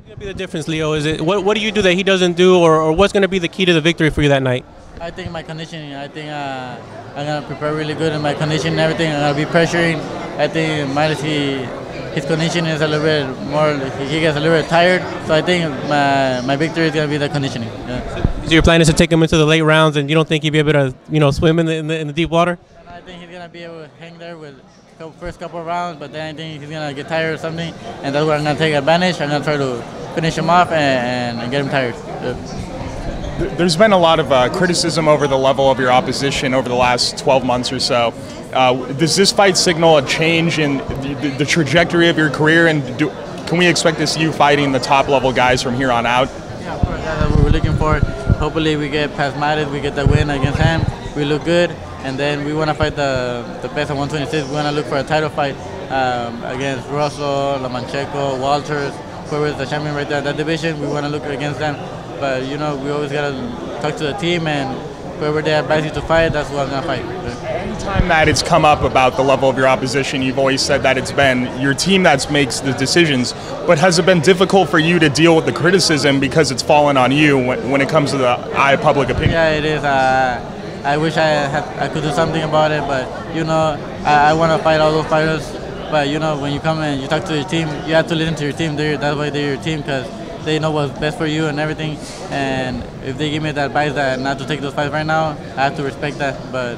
What's going to be the difference, Leo? Is it what do you do that he doesn't do, or what's going to be the key to the victory for you that night? I think my conditioning. I think I'm gonna prepare really good in my conditioning and everything. I'm gonna be pressuring. I think minus his conditioning is a little bit more. He gets a little bit tired. So I think my victory is gonna be the conditioning. Yeah. So your plan is to take him into the late rounds, and you don't think he'd be able to swim in the deep water? And I think he's gonna be able to hang there with the first couple of rounds, but then I think he's gonna get tired or something, and that's where I'm gonna take advantage. I'm gonna try to finish him off and get him tired. Yeah. There's been a lot of criticism over the level of your opposition over the last 12 months or so. Does this fight signal a change in the trajectory of your career, and can we expect to see you fighting the top level guys from here on out? Yeah, of course, that's what we're looking for. Hopefully we get past Mares, we get the win against him, we look good, and then we want to fight the best at 126. We want to look for a title fight against Russell, Lomachenko, Walters, whoever's the champion right there in that division. We want to look against them. But we always gotta talk to the team, and whoever they advise you to fight, that's what I'm gonna fight. Anytime that it's come up about the level of your opposition, you've always said that it's been your team that makes the decisions. But has it been difficult for you to deal with the criticism because it's fallen on you when it comes to the eye of public opinion? Yeah, it is. I wish I could do something about it, but I want to fight all those fighters. But when you come and you talk to your team, you have to listen to your team. That's why they're your team, because they know what's best for you and everything. And if they give me that advice that not to take those fights right now, I have to respect that. But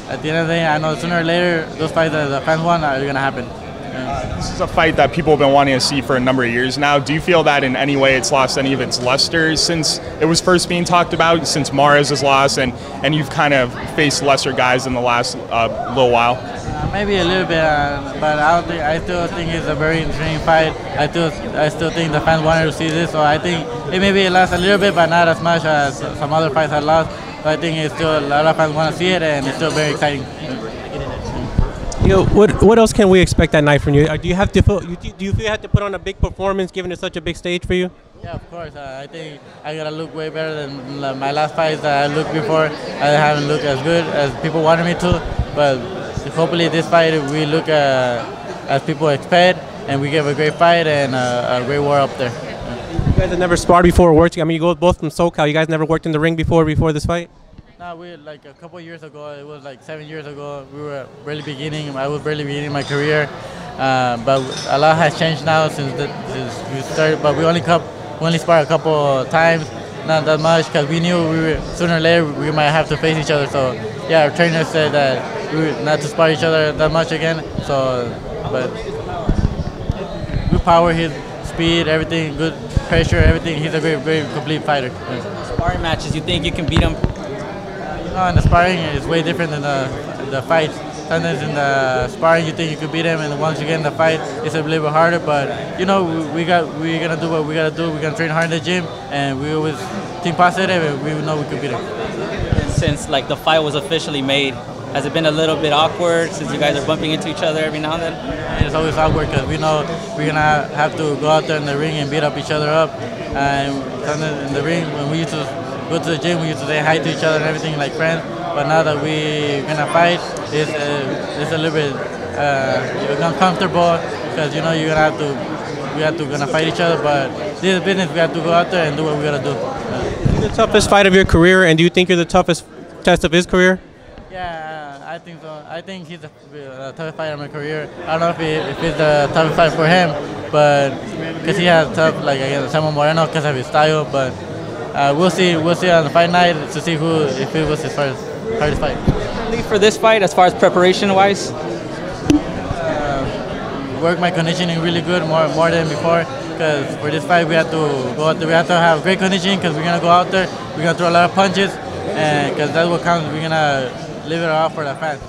at the end of the day, I know sooner or later those fights that the fans want are going to happen. Yeah. This is a fight that people have been wanting to see for a number of years now. Do you feel that in any way it's lost any of its luster since it was first being talked about, since Mares has lost, and you've kind of faced lesser guys in the last little while? Maybe a little bit, but I still think it's a very interesting fight. I still think the fans wanted to see this, so I think it lasts a little bit, but not as much as some other fights have lost. But I think it's still a lot of fans want to see it, and it's still very exciting. What else can we expect that night from you? Do you feel you have to put on a big performance, given it's such a big stage for you? Yeah, of course. I think I gotta look way better than my last fights that I looked before. I haven't looked as good as people wanted me to, but hopefully this fight we look as people expect, and we give a great fight and a great war up there. You guys have never sparred before or worked? I mean, you go both from SoCal. You guys never worked in the ring before this fight? No, like a couple of years ago. It was like 7 years ago. We were really beginning. I was really beginning my career, but a lot has changed now since we started. But we only sparred a couple times, not that much, because we knew sooner or later we might have to face each other. So yeah, our trainer said that not to spar each other that much again. So, but good power, his speed, everything, good pressure, everything. He's a very complete fighter. Sparring matches, you think you can beat him? In the sparring, it's way different than the fights. Sometimes in the sparring, you think you could beat him, and once you get in the fight, it's a little bit harder. But we're gonna do what we gotta do. We're gonna train hard in the gym, and we always think positive, and we know we could beat him. Since the fight was officially made, has it been a little bit awkward since you guys are bumping into each other every now and then? And it's always awkward because we know we're gonna have to go out there in the ring and beat up each other up. And sometimes in the ring, when we used to go to the gym, we used to say hi to each other and everything like friends. But now that we're gonna fight, it's a little bit uncomfortable because we have to gonna fight each other. But this is business. We have to go out there and do what we gotta do. Is it the toughest fight of your career, and do you think you're the toughest test of his career? Yeah, I think so. I think he's the toughest fight of my career. I don't know if it's the toughest fight for him, but because he has tough against Samuel Moreno because of his style. But we'll see. We'll see on the fight night to see if it was his hardest fight. For this fight, as far as preparation-wise, work my conditioning really good, more than before. Because for this fight, we have to go out there. We have to have great conditioning because we're gonna go out there. We're gonna throw a lot of punches, and because that's what counts. We're gonna live it off for the fans.